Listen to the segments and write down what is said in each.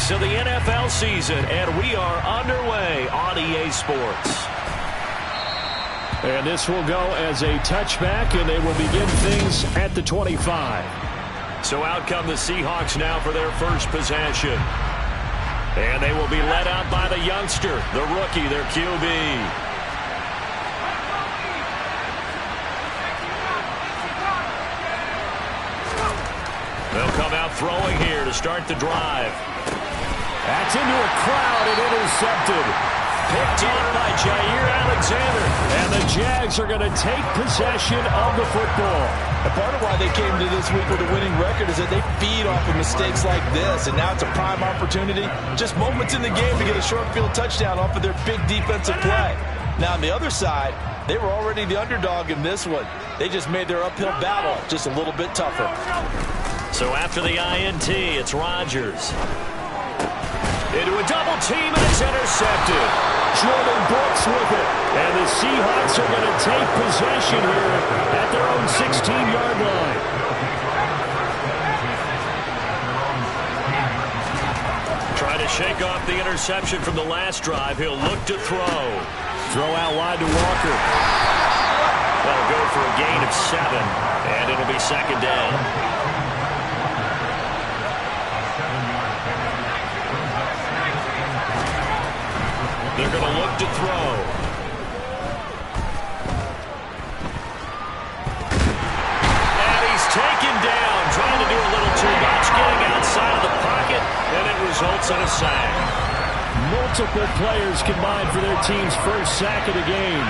weeks of the NFL season, and we are underway on EA Sports. And this will go as a touchback, and they will begin things at the 25. So out come the Seahawks now for their first possession. And they will be led out by the youngster, the rookie, their QB. They'll come out throwing here to start the drive. That's into a crowd and intercepted. Picked up by Jair Alexander. And the Jags are going to take possession of the football. And part of why they came to this week with a winning record is that they feed off of mistakes like this. And now it's a prime opportunity, just moments in the game, to get a short field touchdown off of their big defensive play. Now on the other side, they were already the underdog in this one. They just made their uphill battle just a little bit tougher. So after the INT, it's Rodgers. Into a double team, and it's intercepted. Jordan Brooks with it. And the Seahawks are going to take possession here at their own 16-yard line. Trying to shake off the interception from the last drive. He'll look to throw. Throw out wide to Walker. That'll go for a gain of 7, and it'll be second down. They're going to look to throw. And he's taken down, trying to do a little too much, getting outside of the pocket, and it results in a sack. Multiple players combined for their team's first sack of the game.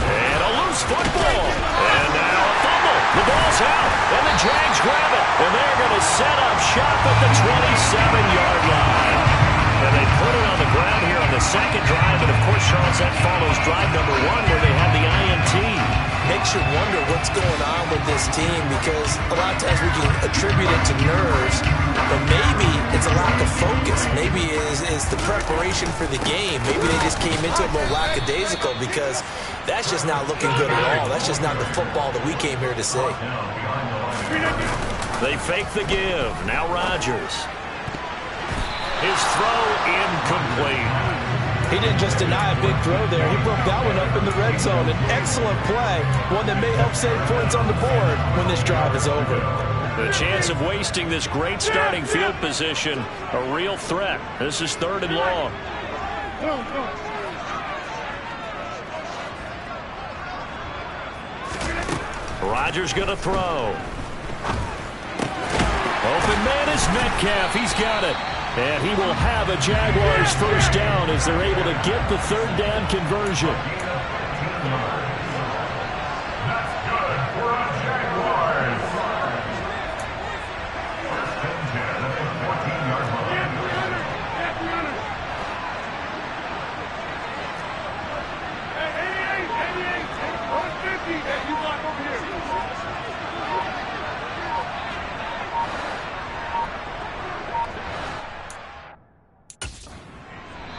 And a loose football. And now a fumble. The ball's out, and the Jags grab it. And they're going to set up shop at the 27-yard line. And they put it on the ground here on the second drive. And, of course, Charles, that follows drive number 1 where they had the INT. Makes you wonder what's going on with this team, because a lot of times we can attribute it to nerves, but maybe it's a lack of focus. Maybe it's the preparation for the game. Maybe they just came into it more lackadaisical, because that's just not looking good at all. That's just not the football that we came here to see. They fake the give. Now Rodgers. His throw incomplete. He didn't just deny a big throw there. He broke that one up in the red zone. An excellent play, one that may help save points on the board when this drive is over. The chance of wasting this great starting field position, a real threat. This is 3rd and long. Rodgers going to throw. Open man is Metcalf. He's got it. And he will have a Jaguars first down as they're able to get the 3rd down conversion.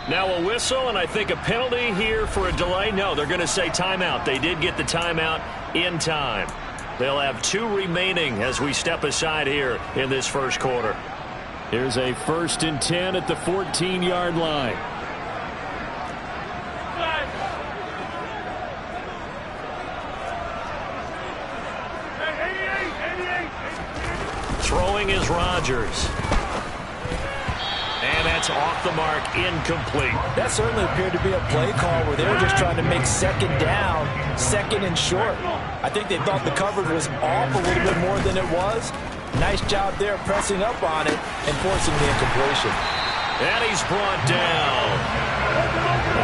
Now a whistle, and I think a penalty here for a delay. No, they're going to say timeout. They did get the timeout in time. They'll have 2 remaining as we step aside here in this first quarter. Here's a 1st and 10 at the 14-yard line. Throwing is Rodgers. And that's off the mark, incomplete. That certainly appeared to be a play call where they were just trying to make second down, 2nd and short. I think they thought the coverage was off a little bit more than it was. Nice job there pressing up on it and forcing the incompletion. And he's brought down.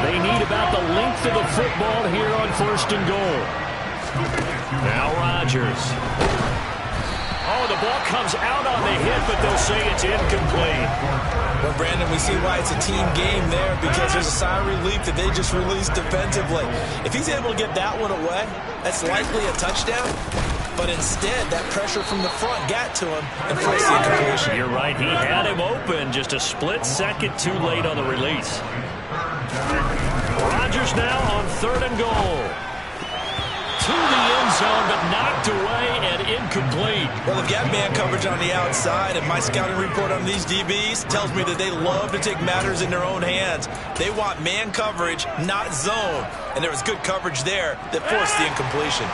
They need about the length of the football here on 1st and goal. Now Rodgers. Oh, the ball comes out on the hit, but they'll say it's incomplete. Well, Brandon, we see why it's a team game there, because there's a sigh of relief that they just released defensively. If he's able to get that one away, that's likely a touchdown. But instead, that pressure from the front got to him and forced the incompletion. You're right. He had him open, just a split second too late on the release. Rodgers now on 3rd and goal. to the end zone, but knocked away and incomplete. Well, they've got man coverage on the outside, and my scouting report on these DBs tells me that they love to take matters in their own hands. They want man coverage, not zone. And there was good coverage there that forced the incompletion.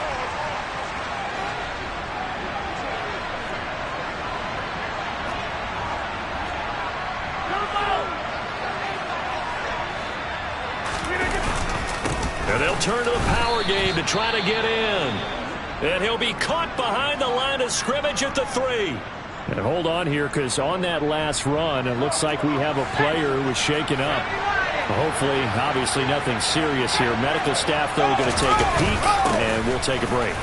And they'll turn to the power game to try to get in. And he'll be caught behind the line of scrimmage at the 3. And hold on here, because on that last run, it looks like we have a player who was shaken up. Hopefully, obviously, nothing serious here. Medical staff, though, going to take a peek, and we'll take a break.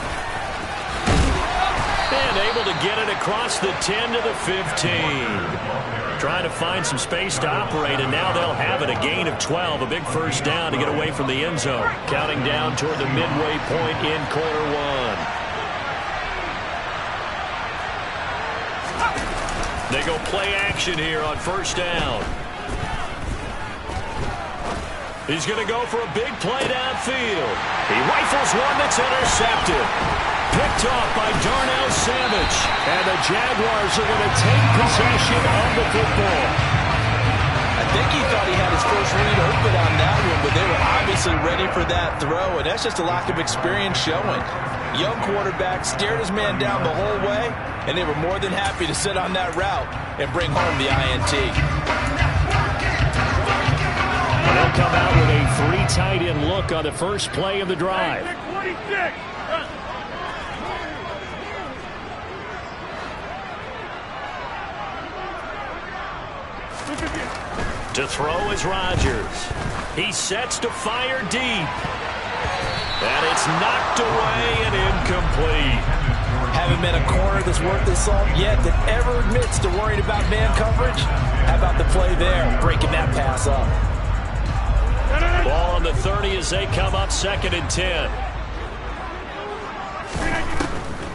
And able to get it across the 10 to the 15. Trying to find some space to operate, and now they'll have it. A gain of 12, a big first down to get away from the end zone. Counting down toward the midway point in quarter 1. They go play action here on first down. He's going to go for a big play downfield. He rifles one that's intercepted. Picked off by Darnell Savage. And the Jaguars are going to take possession of the football. I think he thought he had his first read open on that one, but they were obviously ready for that throw, and that's just a lack of experience showing. Young quarterback stared his man down the whole way, and they were more than happy to sit on that route and bring home the INT. And they'll come out with a 3 tight end look on the first play of the drive. To throw is Rodgers. He sets to fire deep. And it's knocked away and incomplete. Haven't been a corner that's worth his salt yet that ever admits to worrying about man coverage. How about the play there, breaking that pass up? Ball on the 30 as they come up 2nd and 10.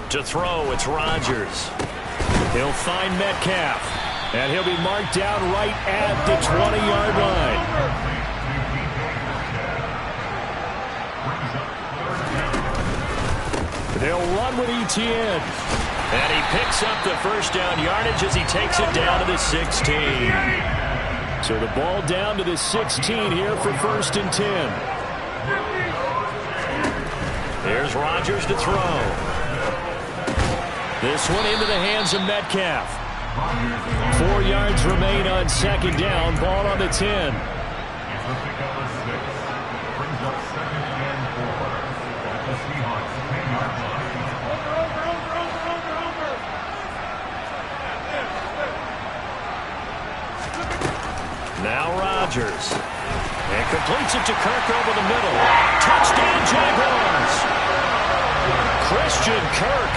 To throw, it's Rodgers. He'll find Metcalf. And he'll be marked down right at the 20-yard line. They'll run with Etienne. And he picks up the first down yardage as he takes it down to the 16. So the ball down to the 16 here for 1st and 10. Here's Rodgers to throw. This one into the hands of Metcalf. 4 yards remain on 2nd down. Ball on the 10. Now Rodgers. And completes it to Kirk over the middle. Touchdown Jaguars. Christian Kirk,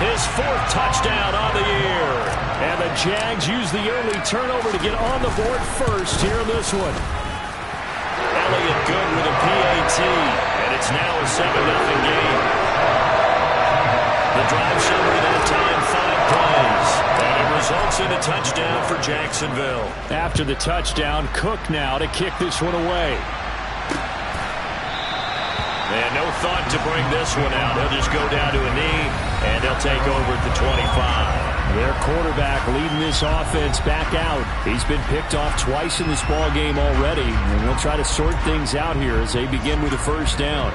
his 4th touchdown on the year. And the Jags use the early turnover to get on the board first here in this one. Elliott good with a PAT. And it's now a 7-0 game. The drive summary that time, 5 plays. And it results in a touchdown for Jacksonville. After the touchdown, Cook now to kick this one away. And no thought to bring this one out. He'll just go down to a knee, and they'll take over at the 25. Their quarterback leading this offense back out. He's been picked off twice in this ball game already, and they'll try to sort things out here as they begin with a first down.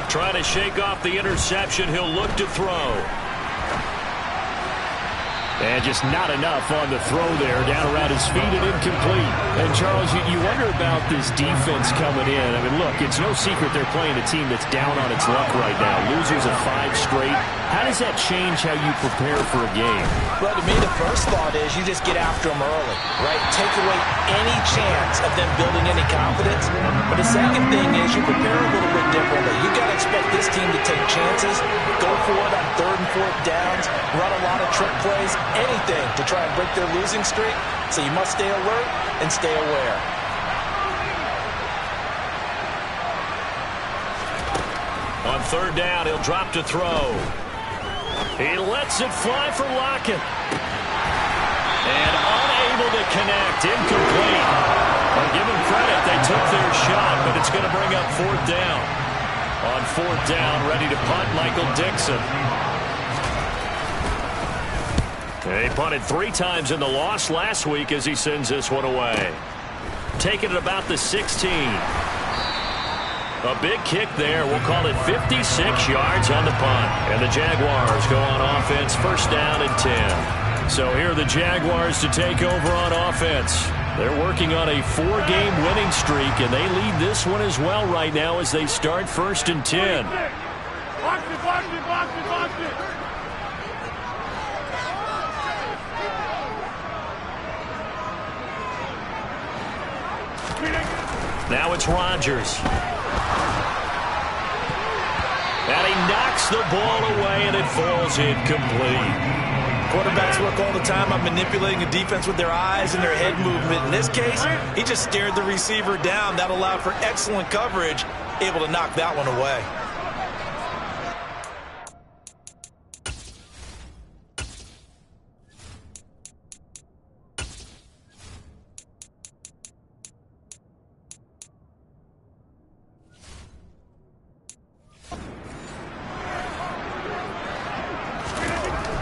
Trying to shake off the interception. He'll look to throw. And just not enough on the throw there. Down around his feet and incomplete. And, Charles, you wonder about this defense coming in. I mean, look, it's no secret they're playing a team that's down on its luck right now. Losers of 5 straight. How does that change how you prepare for a game? Well, to me, the first thought is you just get after them early, right? Take away any chance of them building any confidence. But the second thing is you prepare a little bit differently. You got to expect this team to take chances, go for it on 3rd and 4th downs, run a lot of trick plays, anything to try and break their losing streak. So you must stay alert and stay aware. On 3rd down, he'll drop to throw. He lets it fly for Lockett. And unable to connect. Incomplete. Well, give them credit. They took their shot, but it's going to bring up 4th down. On 4th down, ready to punt, Michael Dixon. He punted 3 times in the loss last week as he sends this one away. Taking it about the 16. A big kick there. We'll call it 56 yards on the punt. And the Jaguars go on offense, 1st down and 10. So here are the Jaguars to take over on offense. They're working on a 4-game winning streak, and they lead this one as well right now as they start 1st and 10. Box it. Now it's Rodgers. And he knocks the ball away, and it falls incomplete. Quarterbacks work all the time on manipulating a defense with their eyes and their head movement. In this case, he just stared the receiver down. That allowed for excellent coverage, able to knock that one away.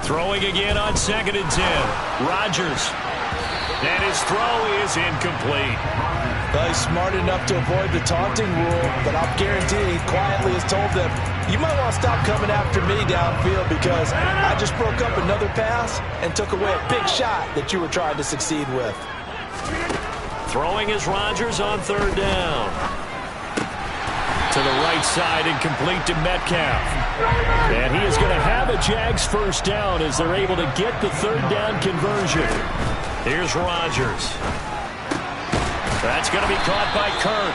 Throwing again on 2nd and 10. Rodgers. And his throw is incomplete. Well, he's smart enough to avoid the taunting rule, but I'll guarantee he quietly has told them, you might want to stop coming after me downfield because I just broke up another pass and took away a big shot that you were trying to succeed with. Throwing is Rodgers on 3rd down. To the right side and complete to Metcalf. And he is going to have a Jags 1st down as they're able to get the 3rd down conversion. Here's Rodgers. That's going to be caught by Kirk.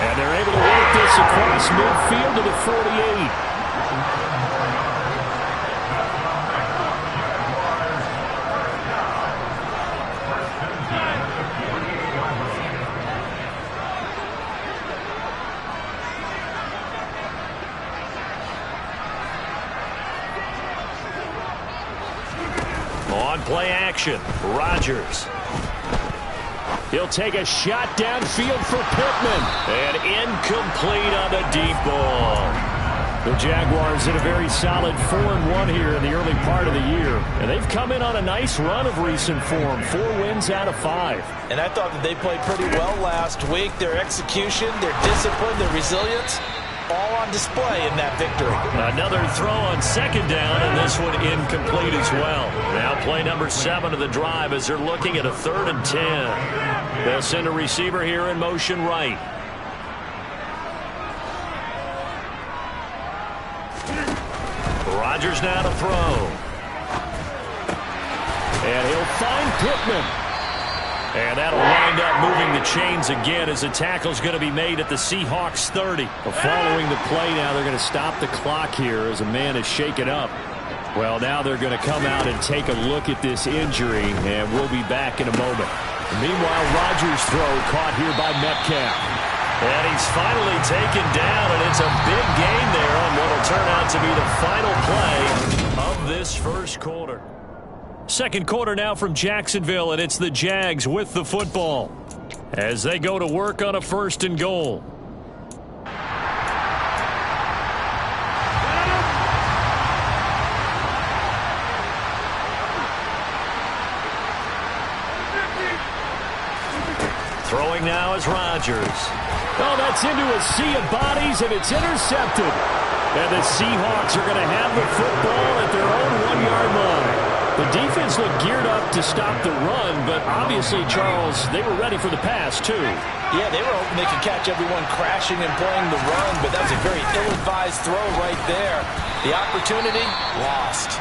And they're able to work this across midfield to the 48. On play action, Rodgers. He'll take a shot downfield for Pittman. And incomplete on the deep ball. The Jaguars in a very solid 4-1 here in the early part of the year. And they've come in on a nice run of recent form. 4 wins out of 5. And I thought that they played pretty well last week. Their execution, their discipline, their resilience, all on display in that victory. Another throw on 2nd down, and this one incomplete as well. Now play number 7 of the drive as they're looking at a 3rd and 10. They'll send a receiver here in motion right. Rodgers now to throw. And he'll find Pittman. And that'll wind up moving the chains again as the tackle's going to be made at the Seahawks 30. Following the play now, they're going to stop the clock here as a man is shaken up. Well, now they're going to come out and take a look at this injury, and we'll be back in a moment. Meanwhile, Rodgers' throw caught here by Metcalf. And he's finally taken down, and it's a big gain there on what will turn out to be the final play of this 1st quarter. 2nd quarter now from Jacksonville, and it's the Jags with the football as they go to work on a 1st and goal. Throwing now now is Rodgers. Oh, that's into a sea of bodies, and it's intercepted. And the Seahawks are going to have the football at their own 1-yard line. The defense looked geared up to stop the run, but obviously, Charles, they were ready for the pass, too. Yeah, they were hoping they could catch everyone crashing and playing the run, but that was a very ill-advised throw right there. The opportunity, lost.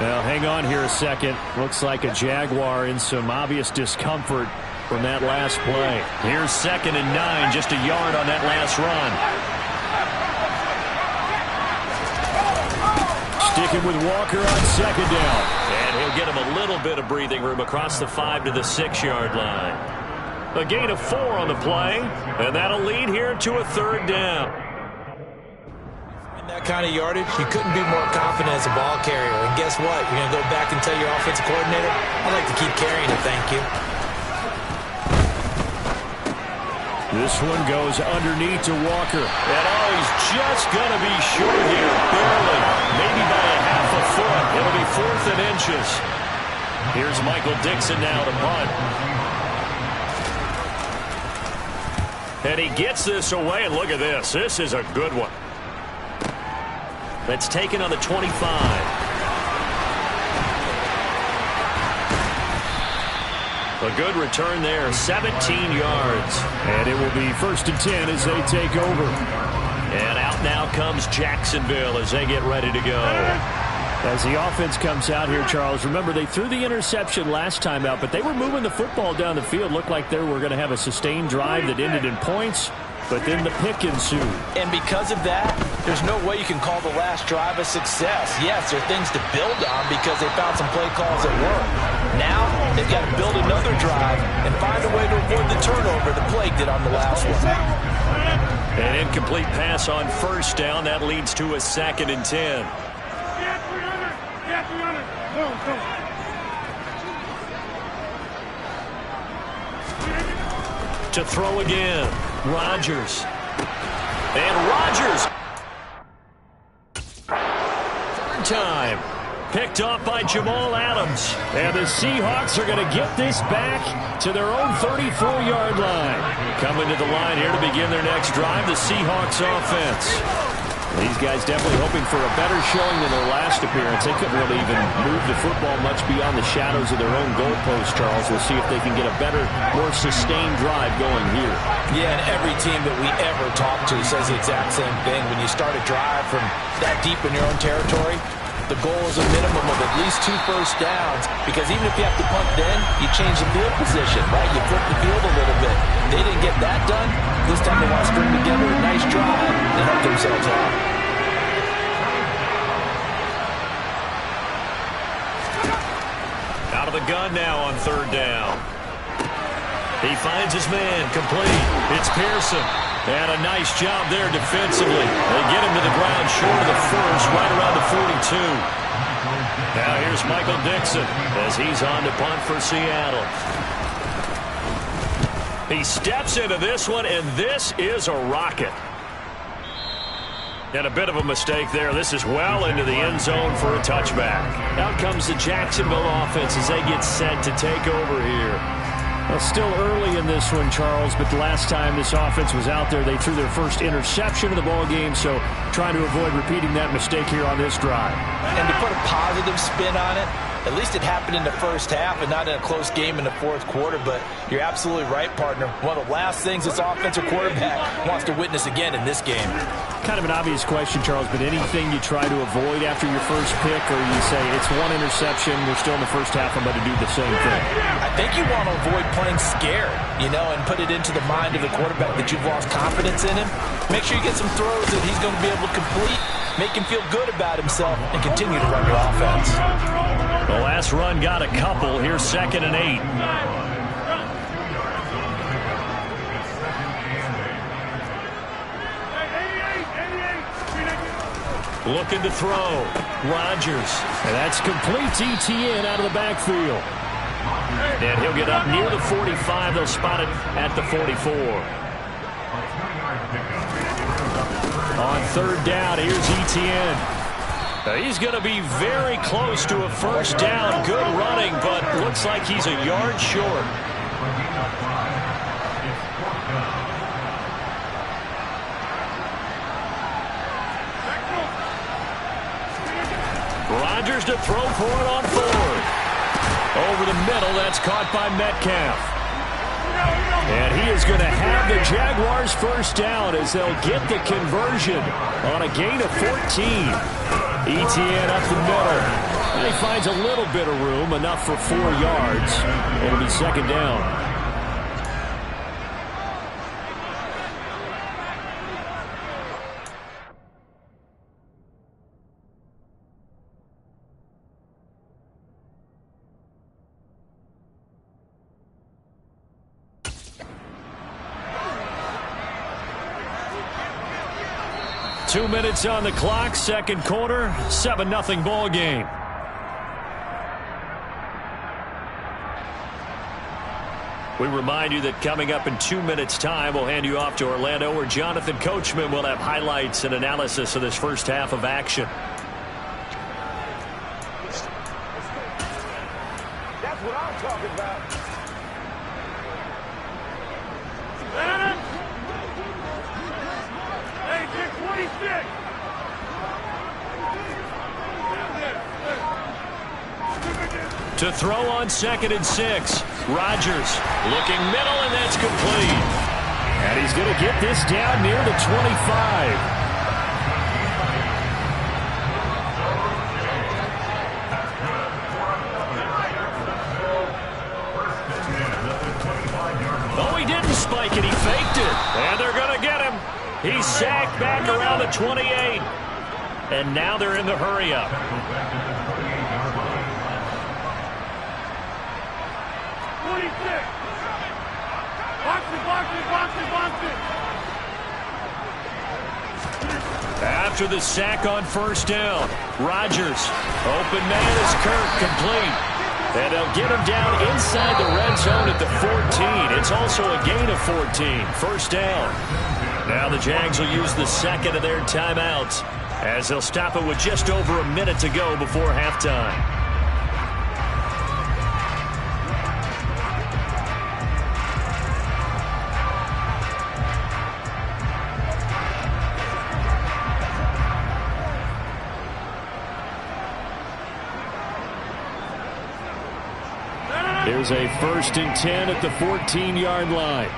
Well, hang on here a second. Looks like a Jaguar in some obvious discomfort from that last play. Here's 2nd and 9, just a yard on that last run. Sticking with Walker on 2nd down. And he'll get him a little bit of breathing room across the 5 to the 6-yard line. A gain of 4 on the play, and that'll lead here to a 3rd down. In that kind of yardage, you couldn't be more confident as a ball carrier. And guess what? You're going to go back and tell your offensive coordinator, I'd like to keep carrying it, thank you. This one goes underneath to Walker. And oh, he's just going to be short here, barely. Maybe by a half a foot. It'll be 4th and inches. Here's Michael Dixon now to punt. And he gets this away, and look at this. This is a good one. That's taken on the 25. A good return there, 17 yards. And it will be 1st and 10 as they take over. And out now comes Jacksonville as they get ready to go. As the offense comes out here, Charles, remember they threw the interception last time out, but they were moving the football down the field. Looked like they were going to have a sustained drive that ended in points, but then the pick ensued. And because of that, there's no way you can call the last drive a success. Yes, there are things to build on because they found some play calls that work. Now, they've got to build another drive and find a way to avoid the turnover the plague did on the last one. An incomplete pass on 1st down. That leads to a 2nd and 10. To throw again, Rodgers. And Rodgers. 3rd time. Picked off by Jamal Adams. And the Seahawks are going to get this back to their own 34-yard line. Coming to the line here to begin their next drive, the Seahawks offense. These guys definitely hoping for a better showing than their last appearance. They couldn't really even move the football much beyond the shadows of their own goalpost, Charles. We'll see if they can get a better, more sustained drive going here. Yeah, and every team that we ever talk to says the exact same thing. When you start a drive from that deep in your own territory, the goal is a minimum of at least 2 first downs, because even if you have to punt then, you change the field position, right? You flip the field a little bit. They didn't get that done. This time they want to string together a nice drive and help themselves out. Out of the gun now on 3rd down. He finds his man, complete. It's Pearson. And a nice job there defensively. They get him to the ground short of the 1st, right around the 42. Now here's Michael Dixon as he's on to punt for Seattle. He steps into this one, and this is a rocket. And a bit of a mistake there. This is well into the end zone for a touchback. Out comes the Jacksonville offense as they get set to take over here. Well, still early in this one, Charles, but the last time this offense was out there, they threw their first interception of the ball game, so trying to avoid repeating that mistake here on this drive. And to put a positive spin on it, at least it happened in the first half and not in a close game in the 4th quarter, but you're absolutely right, partner. One of the last things this offensive quarterback wants to witness again in this game. Kind of an obvious question, Charles, but anything you try to avoid after your first pick, or you say it's one interception, we're still in the first half, I'm going to do the same thing? I think you want to avoid playing scared, and put it into the mind of the quarterback that you've lost confidence in him. Make sure you get some throws that he's going to be able to complete, make him feel good about himself, and continue to run your offense. The last run got a couple. Here's 2nd and 8. Looking to throw. Rodgers. And that's complete ETN out of the backfield. And he'll get up near the 45. They'll spot it at the 44. On 3rd down, here's ETN. Now he's going to be very close to a first down. Good running, but looks like he's a yard short. Rodgers to throw for it on fourth. Over the middle, that's caught by Metcalf. And he is going to have the Jaguars first down as they'll get the conversion on a gain of 14. ETN up the middle. And he finds a little bit of room, enough for 4 yards. It'll be second down. Two minutes on the clock, second quarter, 7-0 ball game. We remind you that coming up in 2 minutes' time, we'll hand you off to Orlando, where Jonathan Coachman will have highlights and analysis of this first half of action. That's what I'm talking about. Hey, 626. To throw on 2nd and 6. Rodgers looking middle, and that's complete. And he's going to get this down near the 25. Oh, he didn't spike it. He faked it. And they're going to get him. He's sacked back around the 28. And now they're in the hurry-up. After the sack on first down, Rodgers, open man is Kirk, complete. And they'll get him down inside the red zone at the 14. It's also a gain of 14, first down. Now the Jags will use the second of their timeouts as they'll stop it with just over a minute to go before halftime. Here's a 1st and 10 at the 14-yard line.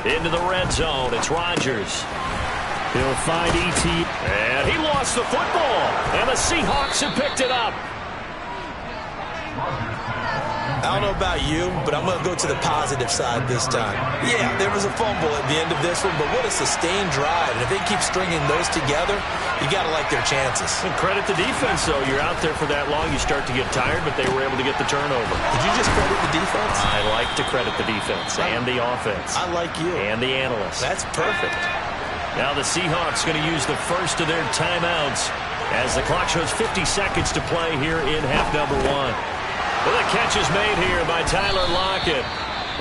Into the red zone, it's Rodgers. He'll find E.T. And he lost the football. And the Seahawks have picked it up. I don't know about you, but I'm going to go to the positive side this time. Yeah, there was a fumble at the end of this one, but what a sustained drive. And if they keep stringing those together, you got to like their chances. And credit the defense, though. You're out there for that long, you start to get tired, but they were able to get the turnover. Did you just credit the defense? I like to credit the defense and the offense. I like you. And the analysts. That's perfect. Now the Seahawks going to use the first of their timeouts as the clock shows 50 seconds to play here in half number 1. Well, the catch is made here by Tyler Lockett.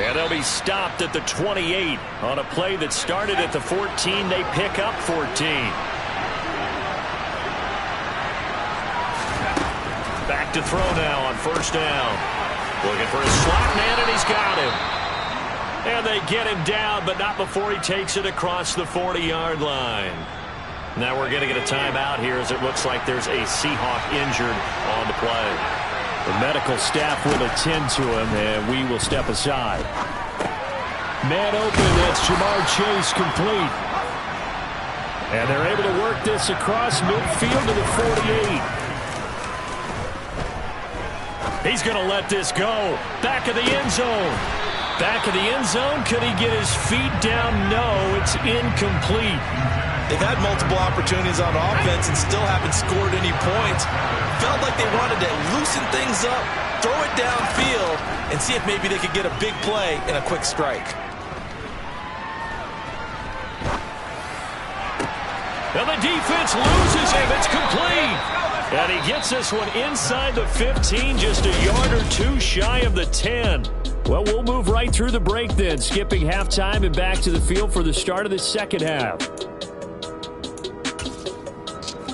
And they'll be stopped at the 28 on a play that started at the 14. They pick up 14. Back to throw now on first down. Looking for his slot man, and he's got him. And they get him down, but not before he takes it across the 40-yard line. Now we're going to get a timeout here as it looks like there's a Seahawk injured on the play. The medical staff will attend to him, and we will step aside. Man open, that's Jamar Chase, complete. And they're able to work this across midfield to the 48. He's going to let this go. Back of the end zone. Back of the end zone. Could he get his feet down? No, it's incomplete. They've had multiple opportunities on offense and still haven't scored any points. Felt like they wanted to loosen things up, throw it downfield, and see if maybe they could get a big play and a quick strike. And the defense loses him. It's complete. And he gets this one inside the 15, just a yard or two shy of the 10. Well, we'll move right through the break then, skipping halftime and back to the field for the start of the second half.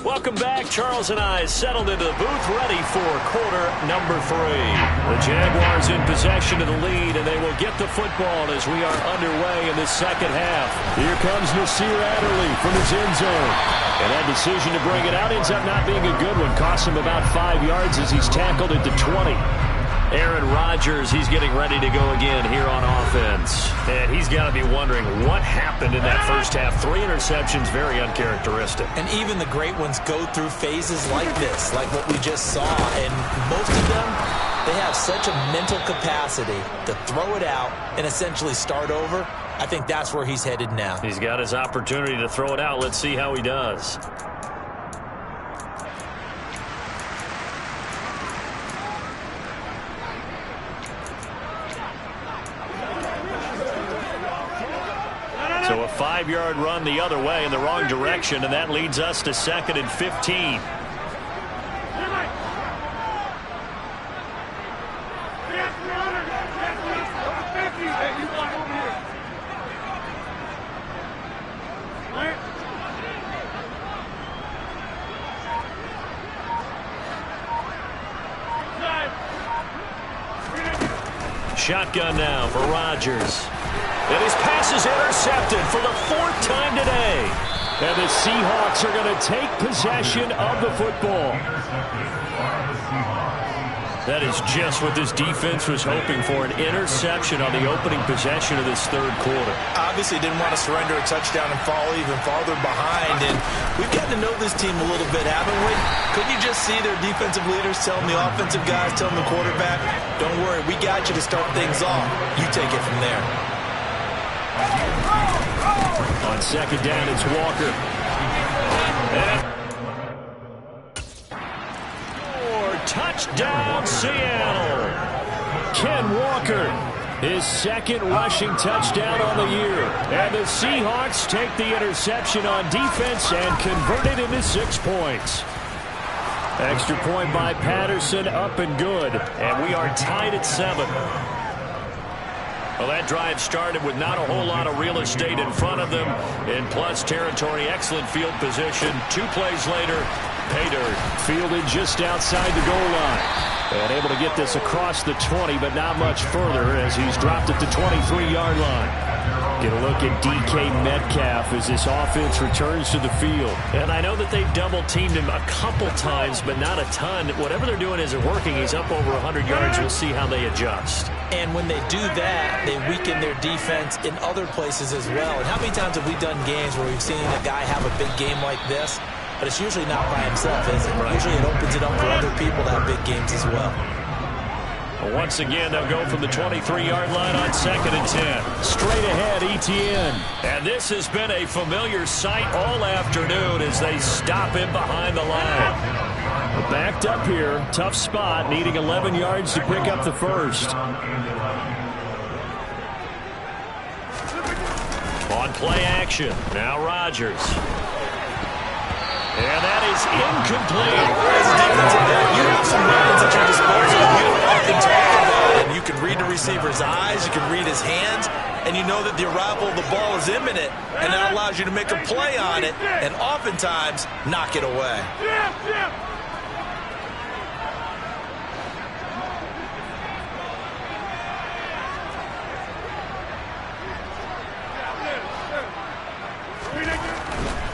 Welcome back. Charles and I settled into the booth, ready for quarter number 3. The Jaguars in possession of the lead, and they will get the football as we are underway in the second half. Here comes Nasir Adderley from his end zone. And that decision to bring it out ends up not being a good one. Costs him about 5 yards as he's tackled at the 20. Aaron Rodgers, he's getting ready to go again here on offense. And he's got to be wondering what happened in that first half. 3 interceptions, very uncharacteristic. And even the great ones go through phases like this, like what we just saw. And most of them, they have such a mental capacity to throw it out and essentially start over. I think that's where he's headed now. He's got his opportunity to throw it out. Let's see how he does. So a 5-yard run the other way in the wrong direction, and that leads us to 2nd and 15. Shotgun now for Rodgers. And his pass is intercepted for the 4th time today. And the Seahawks are going to take possession of the football. That is just what this defense was hoping for, an interception on the opening possession of this 3rd quarter. Obviously didn't want to surrender a touchdown and fall even farther behind. And we've gotten to know this team a little bit, haven't we? Couldn't you just see their defensive leaders telling the offensive guys, telling the quarterback, don't worry, we got you to start things off. You take it from there. On 2nd down, it's Walker. Touchdown, Seattle. Ken Walker, his 2nd rushing touchdown on the year. And the Seahawks take the interception on defense and convert it into 6 points. Extra point by Patterson, up and good. And we are tied at 7. Well, that drive started with not a whole lot of real estate in front of them in plus territory. Excellent field position. 2 plays later, pay dirt. Fielded just outside the goal line. And able to get this across the 20, but not much further as he's dropped at the 23-yard line. Get a look at DK Metcalf as this offense returns to the field. And I know that they've double-teamed him a couple times, but not a ton. Whatever they're doing isn't working. He's up over 100 yards. We'll see how they adjust. And when they do that, they weaken their defense in other places as well. And how many times have we done games where we've seen a guy have a big game like this? But it's usually not by himself, is it? Right. Usually it opens it up for other people to have big games as well. Once again, they'll go from the 23-yard line on 2nd and 10. Straight ahead, Etienne. And this has been a familiar sight all afternoon as they stop him behind the line. Backed up here, tough spot, needing 11 yards to pick up the 1st. On play action, now Rodgers. And that is incomplete. As a defensive back, you have some weapons at your disposal. You often talk about it. You can read the receiver's eyes, you can read his hands, and you know that the arrival of the ball is imminent, and that allows you to make a play on it, and oftentimes knock it away.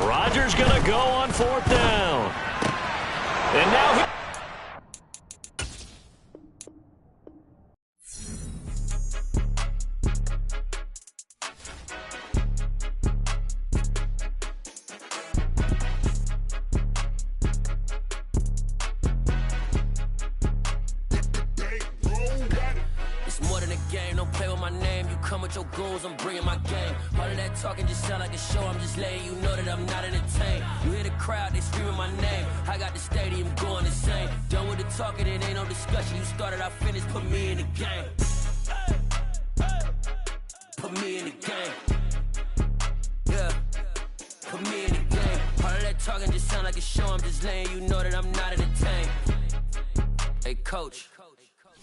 Rodgers going to go on 4th down. And now he... with your goons, I'm bringing my game. All of that talking just sound like a show, I'm just letting you know that I'm not entertained. You hear the crowd, they screaming my name. I got the stadium going insane. Done with the talking, it ain't no discussion. You started, I finished, put me in the game. Put me in the game. Yeah, put me in the game. All of that talking just sound like a show, I'm just letting you know that I'm not entertained. Hey, coach,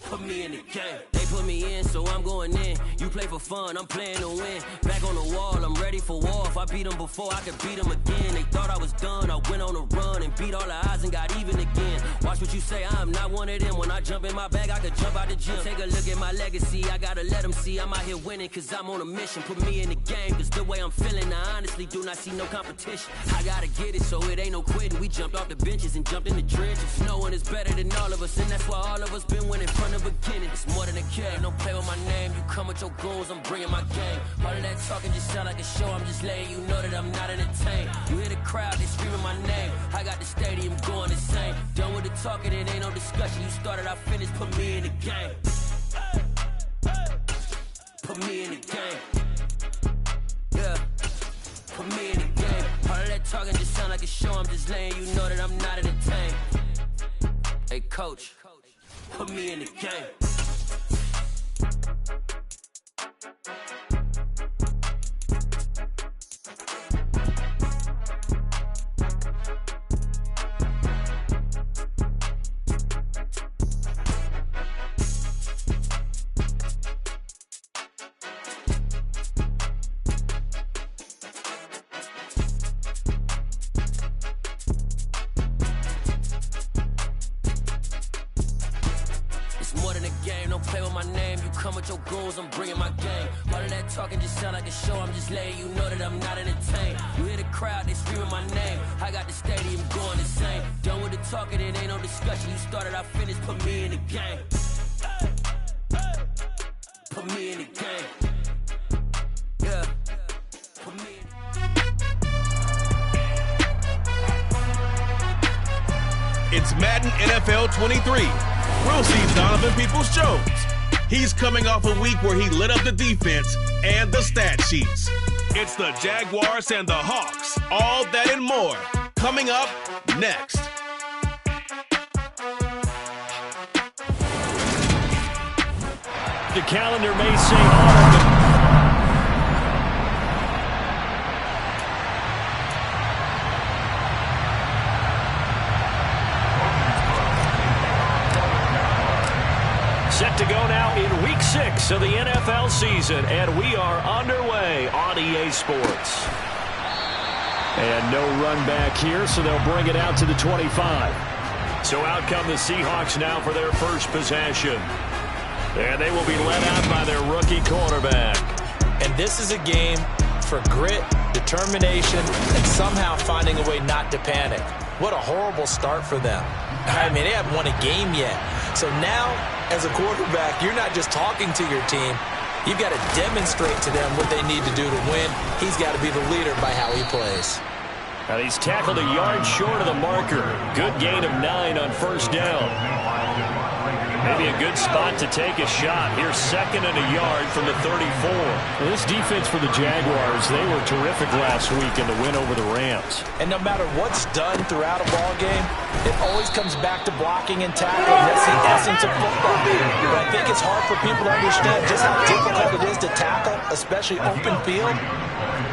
put me in the game. They put me in, so I'm going in. You play for fun, I'm playing to win. Back on the wall, I'm ready for war. If I beat them before, I could beat them again. They thought I was done, I went on a run and beat all the odds and got even again. Watch what you say, I'm not one of them. When I jump in my bag, I could jump out the gym. Take a look at my legacy, I gotta let them see I'm out here winning, cause I'm on a mission. Put me in the game, cause the way I'm feeling, I honestly do not see no competition. I gotta get it, so it ain't no quitting. We jumped off the benches and jumped in the trenches. No one is better than all of us, and that's why all of us been winning from the beginning. It's more than a game, don't play with my name. You come with your goons, I'm bringing my game. All of that talking just sound like a show, I'm just letting you know that I'm not entertained. You hear the crowd, they screaming my name. I got the stadium going insane. Done with the talking, it ain't no discussion. You started, I finished, put me in the game. Put me in the game. Yeah, put me in the game. All of that talking just sound like a show, I'm just letting you know that I'm not entertained. Hey coach, put me in the game. Come with your goons, I'm bringing my game. All of that talking just sound like a show, I'm just letting you know that I'm not entertained. You hear the crowd, they screaming my name. I got the stadium going insane. Done with the talking, it ain't no discussion. You started, I finished, put me in the game. Put me in the game. Yeah, put me in It's Madden NFL 23. We'll see Donovan Peoples-Jones. He's coming off a week where he lit up the defense and the stat sheets. It's the Jaguars and the Hawks. All that and more coming up next. The calendar may say autumn. Set to go now in Week 6 of the NFL season, and we are underway on EA Sports. And no run back here, so they'll bring it out to the 25. So out come the Seahawks now for their first possession. And they will be led out by their rookie quarterback. And this is a game for grit, determination, and somehow finding a way not to panic. What a horrible start for them. I mean, they haven't won a game yet. So now, as a quarterback, you're not just talking to your team. You've got to demonstrate to them what they need to do to win. He's got to be the leader by how he plays. And he's tackled a yard short of the marker. Good gain of 9 on first down. Maybe a good spot to take a shot. Here's 2nd and a yard from the 34. Well, this defense for the Jaguars, they were terrific last week in the win over the Rams. And no matter what's done throughout a ball game, it always comes back to blocking and tackling. That's the essence of football. But I think it's hard for people to understand just how difficult it is to tackle, especially open field.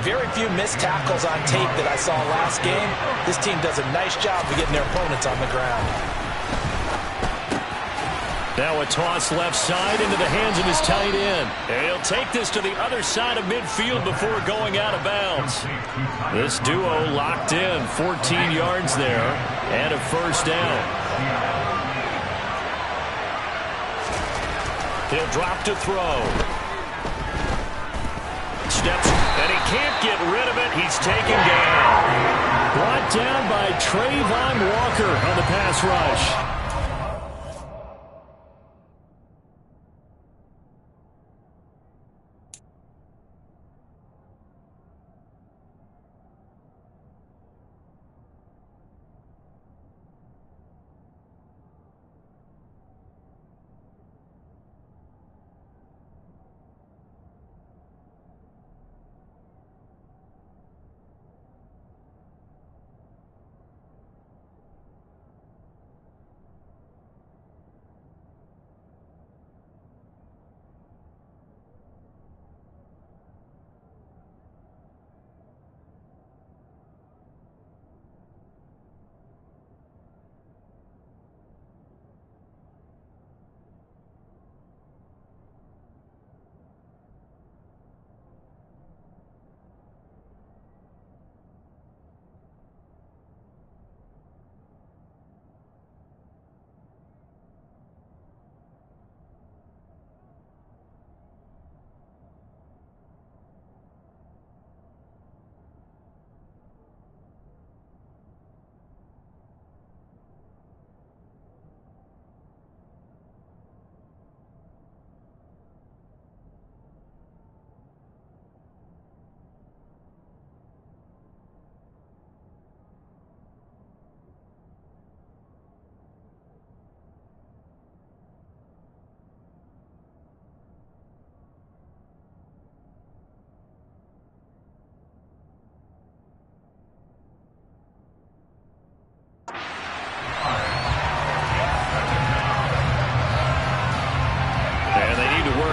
Very few missed tackles on tape that I saw last game. This team does a nice job of getting their opponents on the ground. Now a toss left side into the hands of his tight end. And he'll take this to the other side of midfield before going out of bounds. This duo locked in, 14 yards there, and a first down. He'll drop to throw. Steps, and he can't get rid of it. He's taken down. Brought down by Trayvon Walker on the pass rush.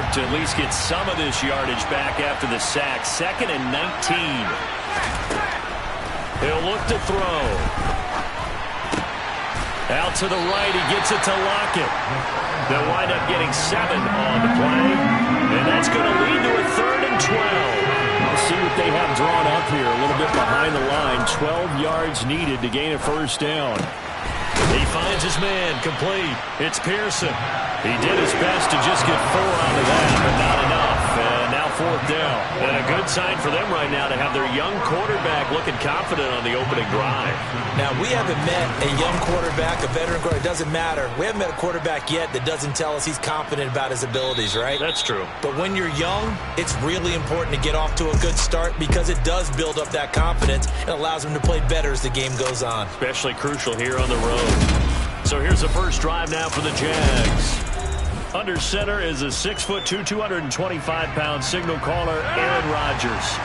work to at least get some of this yardage back after the sack. 2nd and 19. He'll look to throw. Out to the right, he gets it to Lockett. They'll wind up getting 7 on the play. And that's going to lead to a 3rd and 12. We'll see what they have drawn up here. A little bit behind the line. 12 yards needed to gain a first down. He finds his man, complete. It's Pearson. He did his best to just get 4 out of that, but not enough. And now 4th down. And a good sign for them right now to have their young quarterback looking confident on the opening drive. Now, we haven't met a young quarterback, a veteran quarterback. It doesn't matter. We haven't met a quarterback yet that doesn't tell us he's confident about his abilities, right? That's true. But when you're young, it's really important to get off to a good start because it does build up that confidence and allows him to play better as the game goes on. Especially crucial here on the road. So here's the first drive now for the Jags. Under center is a 6'2", 225-pound signal caller, Aaron Rodgers.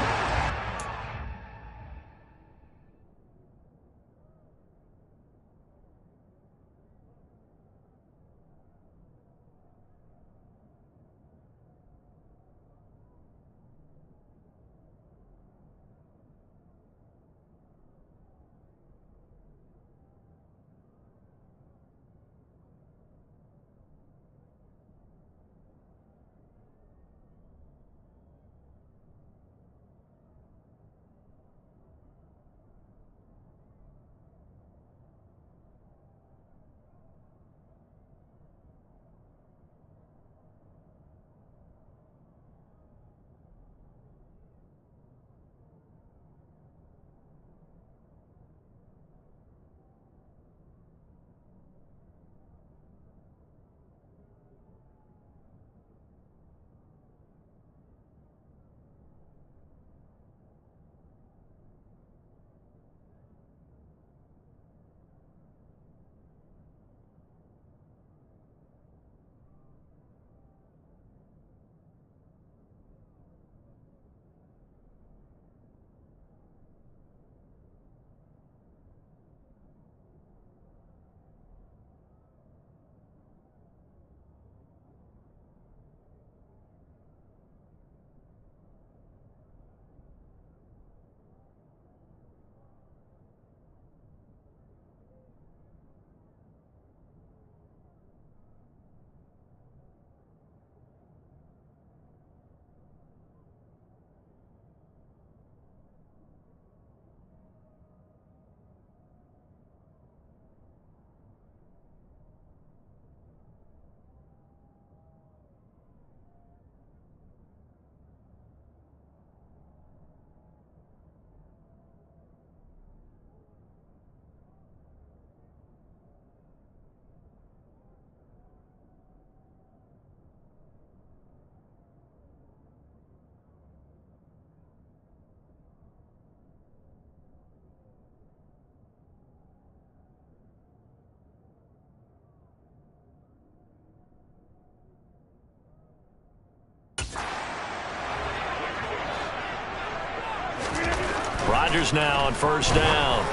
Rodgers now on first down.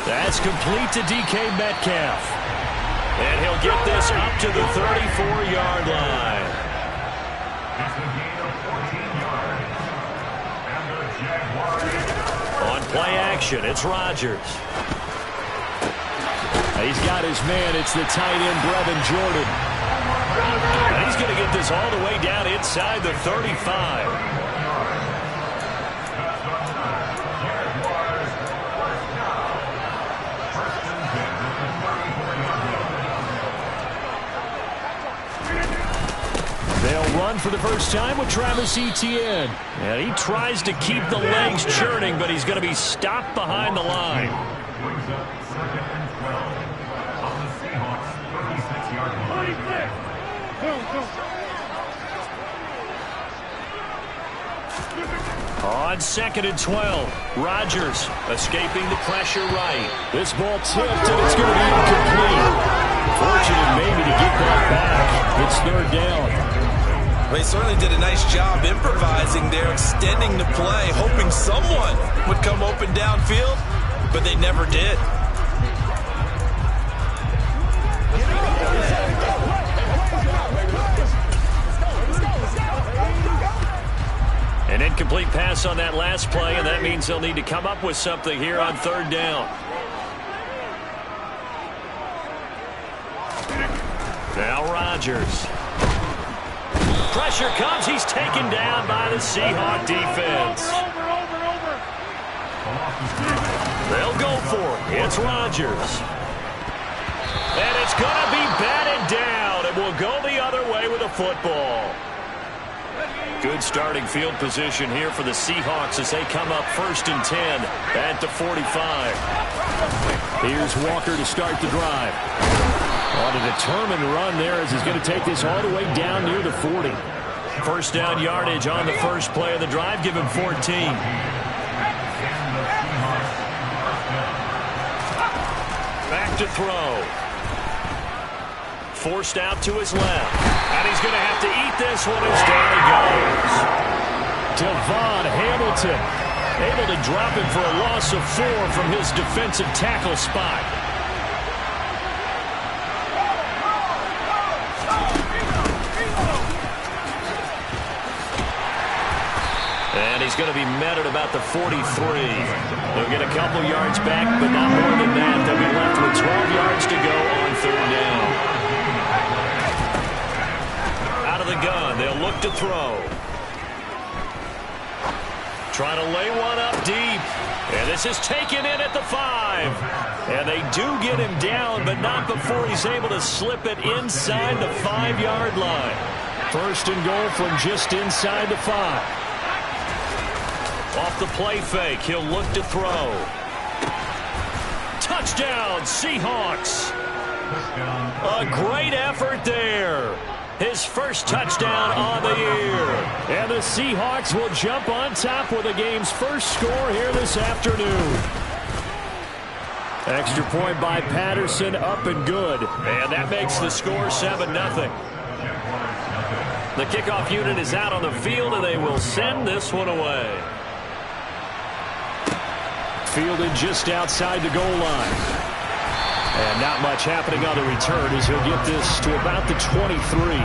That's complete to DK Metcalf. And he'll get this up to the 34-yard line. On play action, it's Rodgers. He's got his man. It's the tight end, Brevin Jordan. And he's going to get this all the way down inside the 35. They'll run for the first time with Travis Etienne. And he tries to keep the legs churning, but he's going to be stopped behind the line. On 2nd and 12, Rodgers escaping the pressure right. This ball tipped, and it's going to be incomplete. Fortunate maybe to get that back. It's 3rd down. They certainly did a nice job improvising there, extending the play, hoping someone would come open downfield, but they never did. Incomplete pass on that last play, and that means they'll need to come up with something here on third down. Now Rodgers. Pressure comes. He's taken down by the Seahawk defense. They'll go for it. It's Rodgers. And it's going to be batted down. It will go the other way with the football. Good starting field position here for the Seahawks as they come up 1st and 10 at the 45. Here's Walker to start the drive. On a determined run there as he's going to take this all the way down near the 40. First down yardage on the first play of the drive. Give him 14. Back to throw. Forced out to his left. And he's going to have to eat this one as down he goes. Devon Hamilton able to drop him for a loss of 4 from his defensive tackle spot. And he's going to be met at about the 43. They'll get a couple yards back, but not more than that. They'll be left with 12 yards to go on third down. Out of the gun, they'll look to throw. Trying to lay one up deep. And this is taken in at the 5. And they do get him down, but not before he's able to slip it inside the 5-yard line. First and goal from just inside the 5. Off the play fake, he'll look to throw. Touchdown, Seahawks. A great effort there. His first touchdown on the year. And the Seahawks will jump on top with the game's first score here this afternoon. Extra point by Patterson, up and good. And that makes the score 7-0. The kickoff unit is out on the field, and they will send this one away. Fielded just outside the goal line. And not much happening on the return as he'll get this to about the 23.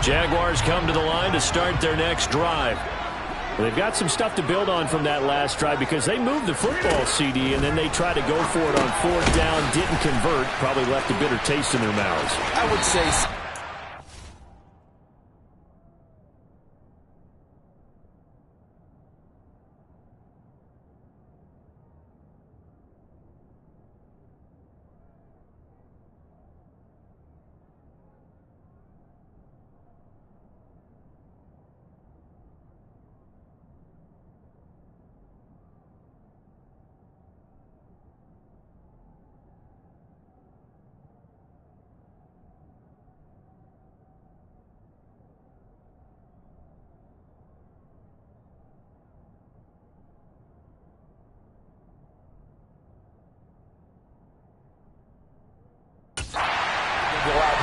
Jaguars come to the line to start their next drive. Well, they've got some stuff to build on from that last drive because they moved the football, CD, and then they tried to go for it on 4th down, didn't convert, probably left a bitter taste in their mouths. I would say so.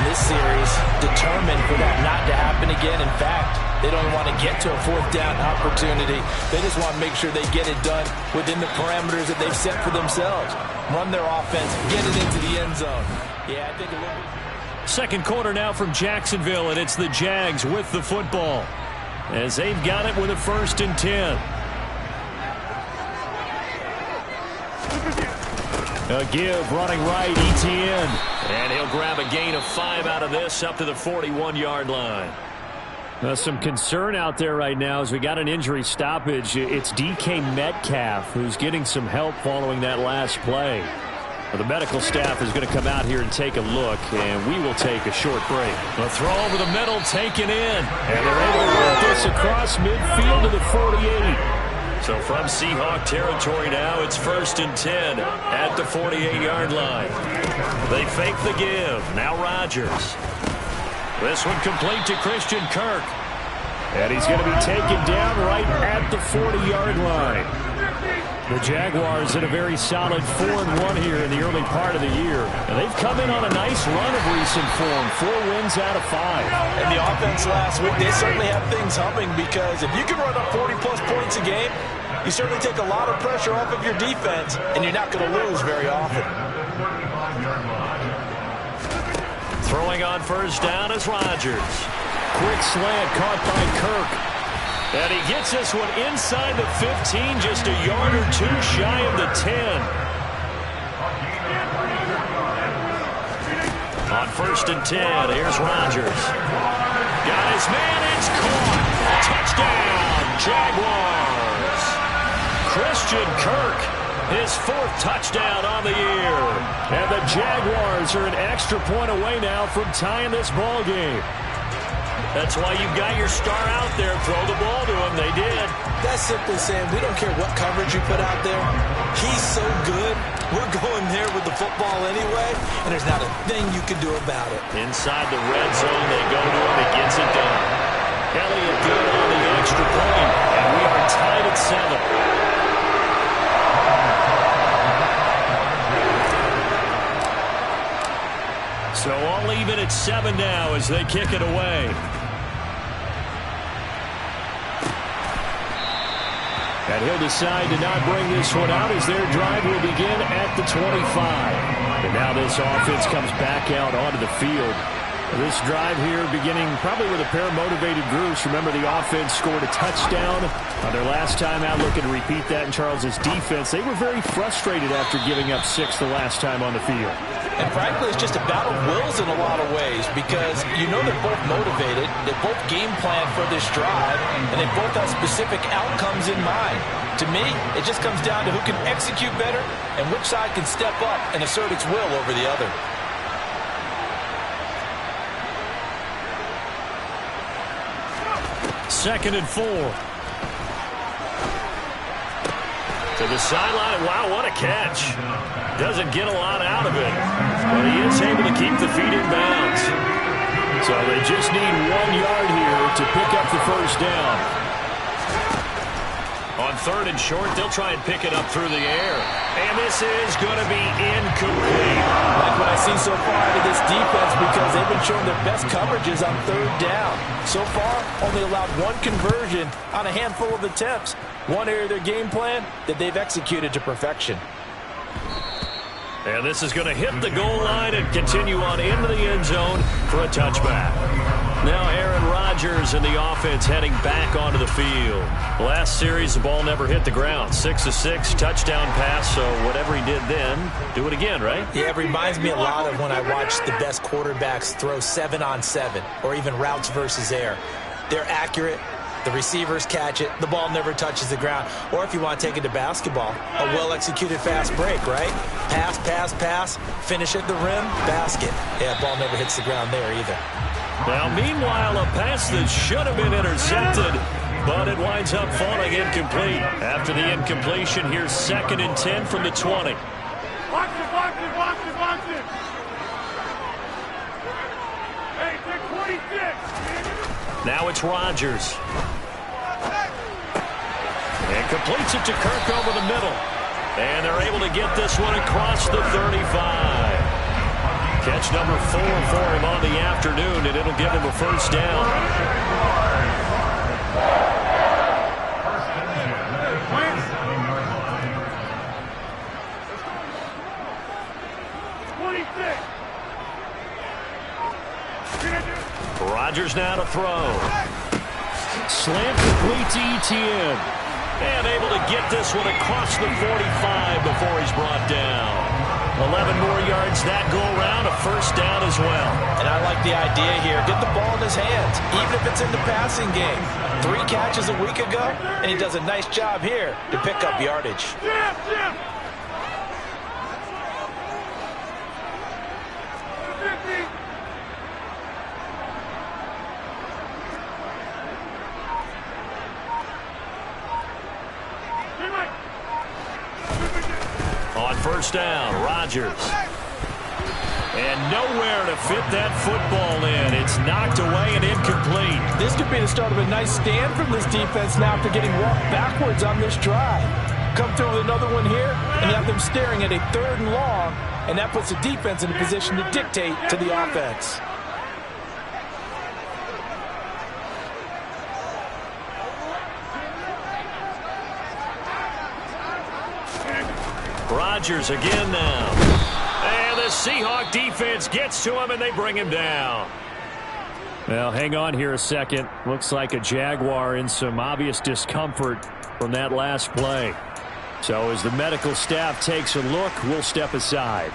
This series determined for that not to happen again. In fact, they don't want to get to a 4th down opportunity. They just want to make sure they get it done within the parameters that they've set for themselves. Run their offense, get it into the end zone. Yeah, I think a little bit. Second quarter now from Jacksonville, and it's the Jags with the football as they've got it with a 1st and 10. A give, running right, Etienne. And he'll grab a gain of 5 out of this up to the 41-yard line. Some concern out there right now as we got an injury stoppage. It's DK Metcalf who's getting some help following that last play. The medical staff is going to come out here and take a look, and we will take a short break. A throw over the middle taken in, and they're able to work this across midfield to the 48. So from Seahawk territory now, it's 1st and 10 at the 48-yard line. They fake the give. Now Rodgers. This one complete to Christian Kirk. And he's going to be taken down right at the 40-yard line. The Jaguars in a very solid 4-1 here in the early part of the year. And they've come in on a nice run of recent form. 4 wins out of 5. And the offense last week, they certainly have things humming because if you can run up 40-plus points a game, you certainly take a lot of pressure off of your defense, and you're not going to lose very often. Throwing on first down is Rodgers. Quick slant caught by Kirk. And he gets this one inside the 15, just a yard or two shy of the 10. On first and 10, here's Rodgers. Got his man, it's caught. Touchdown, Jaguars. Christian Kirk, his 4th touchdown on the year. And the Jaguars are an extra point away now from tying this ball game. That's why you've got your star out there. Throw the ball to him. They did. That's simply saying we don't care what coverage you put out there. He's so good. We're going there with the football anyway, and there's not a thing you can do about it. Inside the red zone, they go to him. He gets it done. Elliott good on the extra point, and we are tied at 7. So all even at 7 now as they kick it away. And he'll decide to not bring this one out as their drive will begin at the 25. And now this offense comes back out onto the field. This drive here beginning probably with a pair of motivated groups. Remember, the offense scored a touchdown on their last time out. Looking to repeat that in Charles's defense. They were very frustrated after giving up 6 the last time on the field. And frankly, it's just a battle of wills in a lot of ways because you know they're both motivated, they both game plan for this drive, and they both have specific outcomes in mind. To me, it just comes down to who can execute better and which side can step up and assert its will over the other. Second and 4. To the sideline. Wow, what a catch. Doesn't get a lot out of it, but he is able to keep the feet in bounds. So they just need 1 yard here to pick up the first down. On third and short, they'll try and pick it up through the air. And this is going to be incomplete. Like what I've seen so far out of this defense because they've been showing their best coverages on third down. So far, only allowed 1 conversion on a handful of attempts. One area of their game plan that they've executed to perfection. And this is going to hit the goal line and continue on into the end zone for a touchback. Now Aaron Rodgers and the offense heading back onto the field. Last series, the ball never hit the ground. 6 of 6, touchdown pass, so whatever he did then, do it again, right? Yeah, it reminds me a lot of when I watched the best quarterbacks throw 7-on-7 or even routes versus air. They're accurate. The receivers catch it. The ball never touches the ground. Or if you want to take it to basketball, a well-executed fast break, right? Pass, pass, pass, finish at the rim, basket. Yeah, ball never hits the ground there either. Now, meanwhile, a pass that should have been intercepted, but it winds up falling incomplete. After the incompletion, here's 2nd and 10 from the 20. Watch it, watch it, watch it, watch it. Hey, they're 26. Now it's Rodgers. And completes it to Kirk over the middle. And they're able to get this one across the 35. Catch number 4 for him on the afternoon, and it'll give him a first down. Rodgers now to throw. Slant complete to Etienne. And able to get this one across the 45 before he's brought down. 11 more yards that go around, a first down as well. And I like the idea here. Get the ball in his hands, even if it's in the passing game. 3 catches a week ago, and he does a nice job here to pick up yardage. On first down, Rodgers. And nowhere to fit that football in. It's knocked away and incomplete. This could be the start of a nice stand from this defense now after getting walked backwards on this drive. Come through with another one here, and you have them staring at a 3rd and long, and that puts the defense in a position to dictate to the offense. Rodgers again now. And And the Seahawk defense gets to him, and they bring him down. Well, hang on here a second. Looks like a Jaguar in some obvious discomfort from that last play. So as the medical staff takes a look, we'll step aside.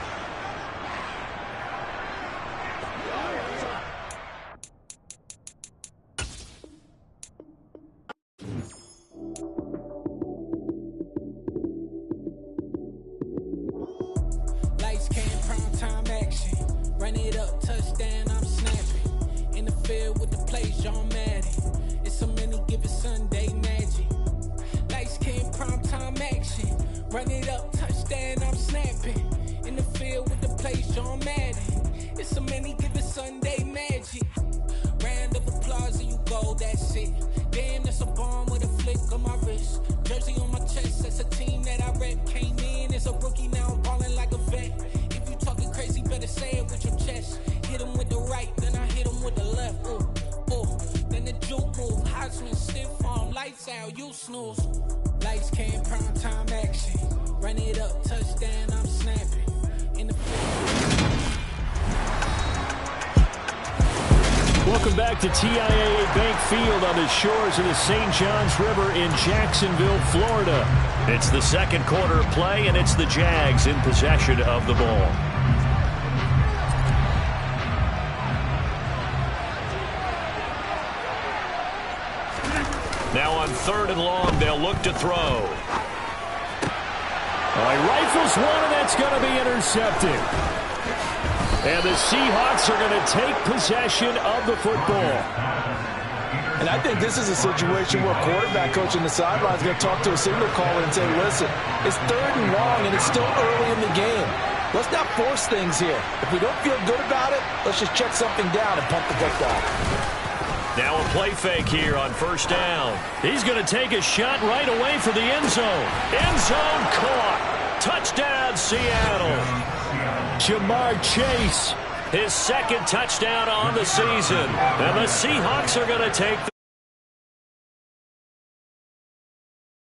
Lights, cam, prime time action. Run it up, touchdown, I'm snapping. In the field with the plays, John Madden. It's so many given Sunday magic. Lights, cam, prime time action. Run it up, touchdown, I'm snapping. In the field with the plays, John Madden. It's so many given Sunday magic. Round of applause and you go, that's it. Damn, that's a bomb with a flick on my wrist. Jersey on my chest, that's a team that I rep. Came in as a rookie, now I'm balling like a vet. If you talking crazy, better say it with your chest. Hit him with the right, then I hit him with the left. Ooh, ooh. Then the juke move, Heisman, stiff arm, lights out, you snooze. Lights, cam, prime time action. Run it up, touchdown, I'm snapping. In the Welcome back to TIAA Bank Field on the shores of the St. Johns River in Jacksonville, Florida. It's the second quarter of play, and it's the Jags in possession of the ball. Now on 3rd and long, they'll look to throw. He rifles one, and that's going to be intercepted. And the Seahawks are going to take possession of the football. And I think this is a situation where quarterback coach on the sideline is going to talk to a signal caller and say, listen, it's 3rd and long, and it's still early in the game. Let's not force things here. If we don't feel good about it, let's just check something down and pump the football. Now a play fake here on 1st down. He's going to take a shot right away for the end zone. End zone caught. Touchdown, Seattle. Jamar Chase. His 2nd touchdown on the season. And the Seahawks are going to take